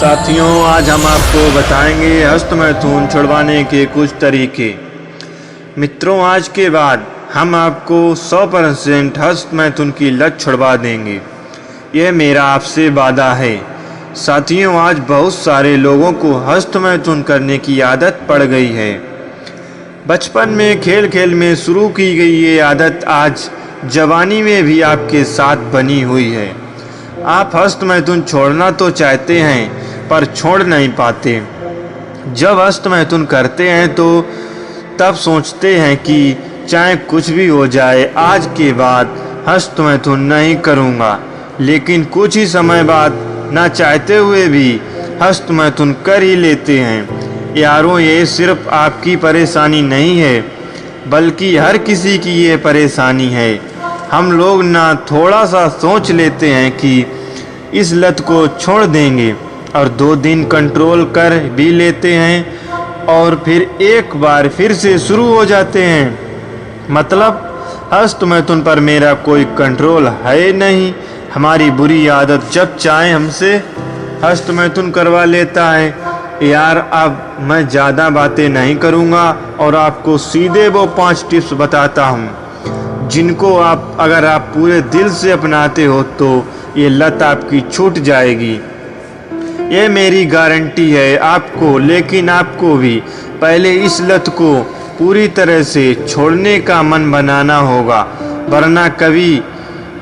साथियों, आज हम आपको बताएंगे हस्त मैथुन छुड़वाने के कुछ तरीके। मित्रों, आज के बाद हम आपको 100% हस्त मैथुन की लत छुड़वा देंगे। यह मेरा आपसे वादा है। साथियों, आज बहुत सारे लोगों को हस्त मैथुन करने की आदत पड़ गई है। बचपन में खेल खेल में शुरू की गई ये आदत आज जवानी में भी आपके साथ बनी हुई है। आप हस्त मैथुन छोड़ना तो चाहते हैं पर छोड़ नहीं पाते। जब हस्त मैथुन करते हैं तो तब सोचते हैं कि चाहे कुछ भी हो जाए, आज के बाद हस्त मैथुन नहीं करूँगा। लेकिन कुछ ही समय बाद ना चाहते हुए भी हस्त मैथुन कर ही लेते हैं। यारों, ये सिर्फ आपकी परेशानी नहीं है, बल्कि हर किसी की ये परेशानी है। हम लोग ना थोड़ा सा सोच लेते हैं कि इस लत को छोड़ देंगे और 2 दिन कंट्रोल कर भी लेते हैं और फिर एक बार फिर से शुरू हो जाते हैं। मतलब हस्त मैथुन पर मेरा कोई कंट्रोल है नहीं। हमारी बुरी आदत जब चाहे हमसे हस्त मैथुन करवा लेता है। यार, अब मैं ज़्यादा बातें नहीं करूँगा और आपको सीधे वो 5 टिप्स बताता हूँ जिनको अगर आप पूरे दिल से अपनाते हो तो ये लत आपकी छूट जाएगी। ये मेरी गारंटी है आपको। लेकिन आपको भी पहले इस लत को पूरी तरह से छोड़ने का मन बनाना होगा, वरना कभी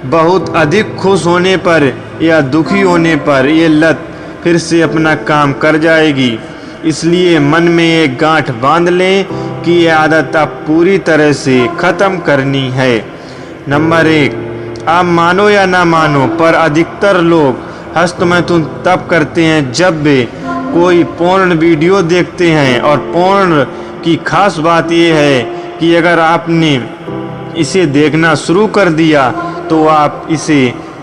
बहुत अधिक खुश होने पर या दुखी होने पर ये लत फिर से अपना काम कर जाएगी। इसलिए मन में एक गांठ बांध लें कि ये आदत आप पूरी तरह से ख़त्म करनी है। नंबर 1, आप मानो या ना मानो पर अधिकतर लोग हस्त मैथुन तब करते हैं जब वे कोई पोर्न वीडियो देखते हैं। और पोर्न की खास बात यह है कि अगर आपने इसे देखना शुरू कर दिया तो आप इसे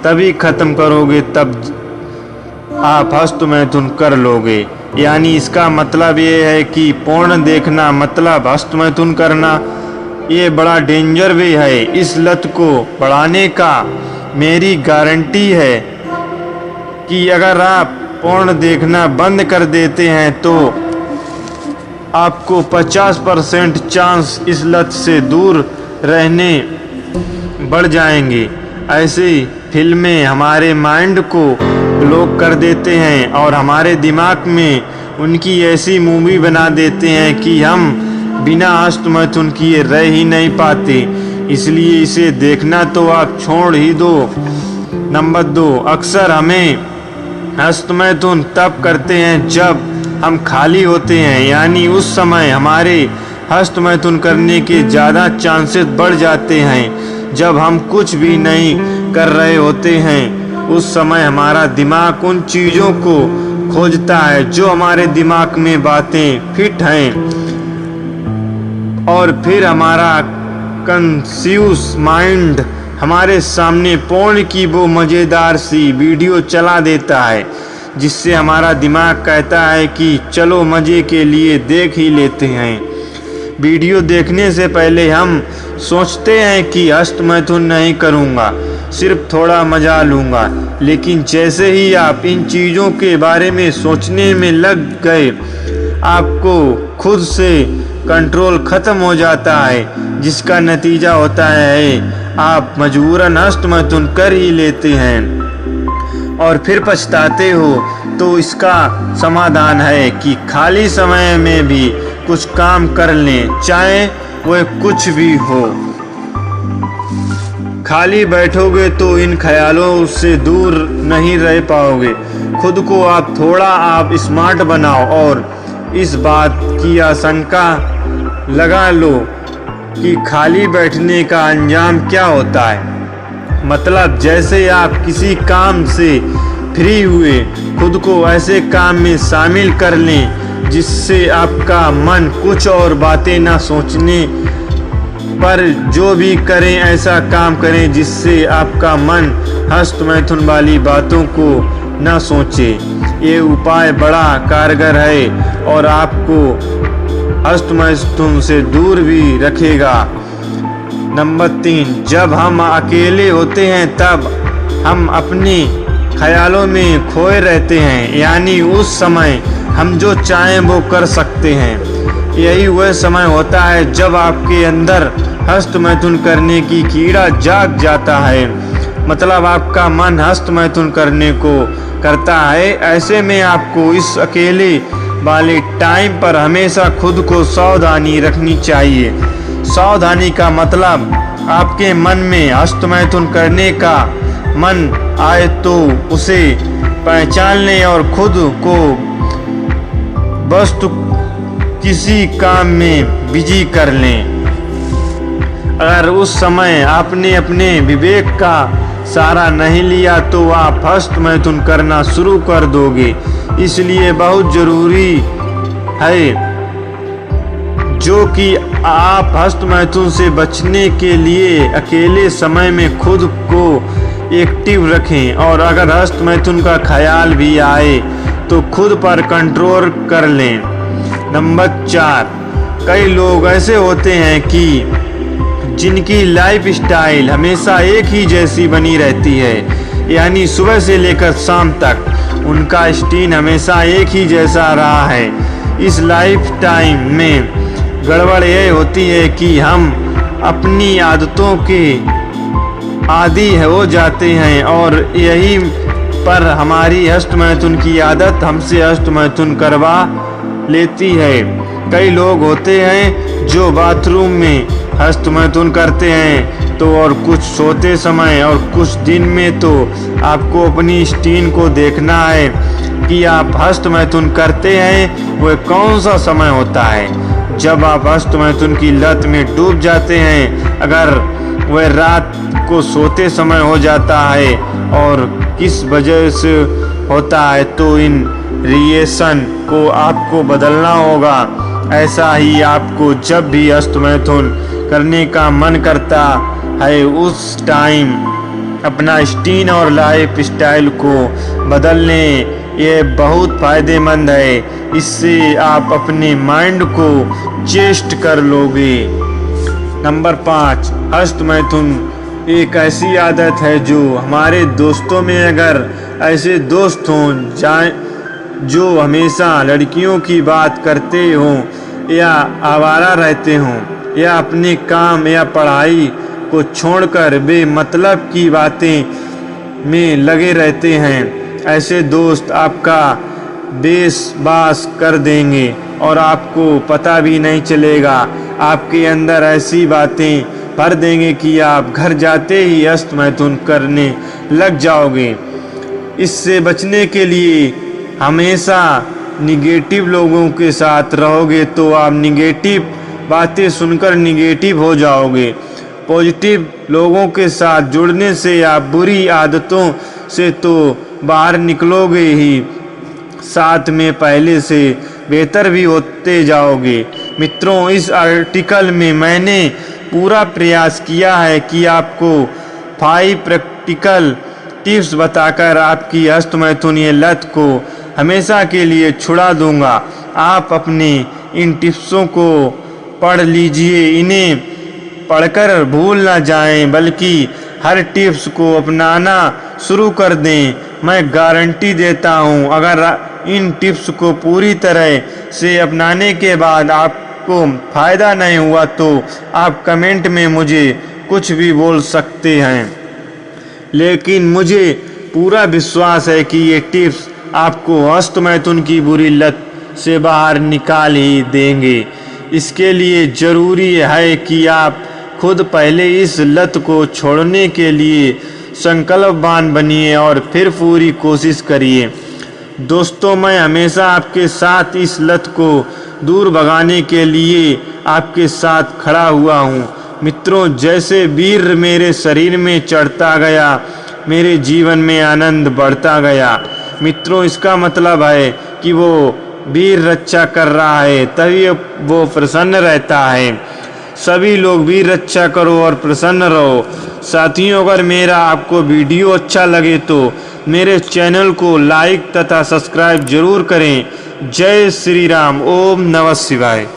तभी ख़त्म करोगे तब आप हस्त मैथुन कर लोगे। यानी इसका मतलब ये है कि पोर्न देखना मतलब हस्त मैथुन करना। ये बड़ा डेंजर वे है। इस लत को बढ़ाने का मेरी गारंटी है कि अगर आप पोर्न देखना बंद कर देते हैं तो आपको 50% चांस इस लत से दूर रहने बढ़ जाएंगे। ऐसी फिल्में हमारे माइंड को ब्लॉक कर देते हैं और हमारे दिमाग में उनकी ऐसी मूवी बना देते हैं कि हम बिना हस्त मैथुन किए रह ही नहीं पाते। इसलिए इसे देखना तो आप छोड़ ही दो। नंबर 2, अक्सर हमें हस्त मैथुन तब करते हैं जब हम खाली होते हैं। यानी उस समय हमारे हस्त मैथुन करने के ज़्यादा चांसेस बढ़ जाते हैं। जब हम कुछ भी नहीं कर रहे होते हैं, उस समय हमारा दिमाग उन चीज़ों को खोजता है जो हमारे दिमाग में बातें फिट हैं और फिर हमारा कंफ्यूज माइंड हमारे सामने पोर्न की वो मज़ेदार सी वीडियो चला देता है, जिससे हमारा दिमाग कहता है कि चलो मज़े के लिए देख ही लेते हैं। वीडियो देखने से पहले हम सोचते हैं कि हस्त मैथुन नहीं करूँगा, सिर्फ थोड़ा मज़ा लूँगा। लेकिन जैसे ही आप इन चीज़ों के बारे में सोचने में लग गए, आपको खुद से कंट्रोल ख़त्म हो जाता है, जिसका नतीजा होता है आप मजबूरन हस्त मैथुन कर ही लेते हैं और फिर पछताते हो। तो इसका समाधान है कि खाली समय में भी कुछ काम कर लें, चाहे वह कुछ भी हो। खाली बैठोगे तो इन ख्यालों से दूर नहीं रह पाओगे। खुद को आप थोड़ा स्मार्ट बनाओ और इस बात की आशंका लगा लो कि खाली बैठने का अंजाम क्या होता है। मतलब जैसे आप किसी काम से फ्री हुए खुद को ऐसे काम में शामिल कर लें जिससे आपका मन कुछ और बातें ना सोचने पर जो भी करें ऐसा काम करें जिससे आपका मन हस्त मैथुन वाली बातों को ना सोचे। ये उपाय बड़ा कारगर है और आपको हस्त मैथुन से दूर भी रखेगा। नंबर 3, जब हम अकेले होते हैं तब हम अपनी ख्यालों में खोए रहते हैं, यानी उस समय हम जो चाहें वो कर सकते हैं। यही वह समय होता है जब आपके अंदर हस्त मैथुन करने की कीड़ा जाग जाता है, मतलब आपका मन हस्त मैथुन करने को करता है। ऐसे में आपको इस अकेले वाले टाइम पर हमेशा खुद को सावधानी रखनी चाहिए। सावधानी का मतलब आपके मन में हस्त मैथुन करने का मन आए तो उसे पहचान लें और खुद को वस्तु किसी काम में बिजी कर लें। अगर उस समय आपने अपने विवेक का सहारा नहीं लिया तो आप हस्त मैथुन करना शुरू कर दोगे। इसलिए बहुत जरूरी है जो कि आप हस्त मैथुन से बचने के लिए अकेले समय में खुद को एक्टिव रखें, और अगर हस्त मैथुन का ख्याल भी आए तो खुद पर कंट्रोल कर लें। नंबर 4, कई लोग ऐसे होते हैं कि जिनकी लाइफ स्टाइल हमेशा एक ही जैसी बनी रहती है, यानी सुबह से लेकर शाम तक उनका रूटीन हमेशा एक ही जैसा रहा है। इस लाइफ टाइम में गड़बड़ यह होती है कि हम अपनी आदतों के आदी हो जाते हैं और यही पर हमारी हस्त मैथुन की आदत हमसे हस्त मैथुन करवा लेती है। कई लोग होते हैं जो बाथरूम में हस्त मैथुन करते हैं तो और कुछ सोते समय, और कुछ दिन में तो आपको अपनी स्टीन को देखना है कि आप हस्त मैथुन करते हैं वह कौन सा समय होता है जब आप हस्त मैथुन की लत में डूब जाते हैं। अगर वह रात को सोते समय हो जाता है और किस वजह से होता है तो इन रिएक्शन को आपको बदलना होगा। ऐसा ही आपको जब भी हस्त मैथुन करने का मन करता है उस टाइम अपना स्टीन और लाइफ स्टाइल को बदल लें। ये बहुत फायदेमंद है, इससे आप अपने माइंड को चेस्ट कर लोगे। नंबर 5, हस्त मैथुन एक ऐसी आदत है जो हमारे दोस्तों में अगर ऐसे दोस्त हों जाए जो हमेशा लड़कियों की बात करते हों या आवारा रहते हों या अपने काम या पढ़ाई को छोड़कर बेमतलब की बातें में लगे रहते हैं, ऐसे दोस्त आपका बेसबास कर देंगे और आपको पता भी नहीं चलेगा। आपके अंदर ऐसी बातें भर देंगे कि आप घर जाते ही हस्त मैथुन करने लग जाओगे। इससे बचने के लिए हमेशा निगेटिव लोगों के साथ रहोगे तो आप निगेटिव बातें सुनकर निगेटिव हो जाओगे। पॉजिटिव लोगों के साथ जुड़ने से आप बुरी आदतों से तो बाहर निकलोगे ही, साथ में पहले से बेहतर भी होते जाओगे। मित्रों, इस आर्टिकल में मैंने पूरा प्रयास किया है कि आपको 5 प्रैक्टिकल टिप्स बताकर आपकी हस्त मैथुन लत को हमेशा के लिए छुड़ा दूंगा। आप अपने इन टिप्सों को पढ़ लीजिए, इन्हें पढ़कर भूल ना जाएं, बल्कि हर टिप्स को अपनाना शुरू कर दें। मैं गारंटी देता हूं, अगर इन टिप्स को पूरी तरह से अपनाने के बाद आपको फ़ायदा नहीं हुआ तो आप कमेंट में मुझे कुछ भी बोल सकते हैं, लेकिन मुझे पूरा विश्वास है कि ये टिप्स आपको हस्त मैथुन की बुरी लत से बाहर निकाल ही देंगे। इसके लिए ज़रूरी है कि आप खुद पहले इस लत को छोड़ने के लिए संकल्पवान बनिए और फिर पूरी कोशिश करिए। दोस्तों, मैं हमेशा आपके साथ इस लत को दूर भगाने के लिए आपके साथ खड़ा हुआ हूँ। मित्रों, जैसे वीर मेरे शरीर में चढ़ता गया, मेरे जीवन में आनंद बढ़ता गया। मित्रों, इसका मतलब है कि वो वीर रक्षा कर रहा है तभी वो प्रसन्न रहता है। सभी लोग वीर रक्षा करो और प्रसन्न रहो। साथियों, अगर मेरा आपको वीडियो अच्छा लगे तो मेरे चैनल को लाइक तथा सब्सक्राइब जरूर करें। जय श्री राम। ओम नमः शिवाय।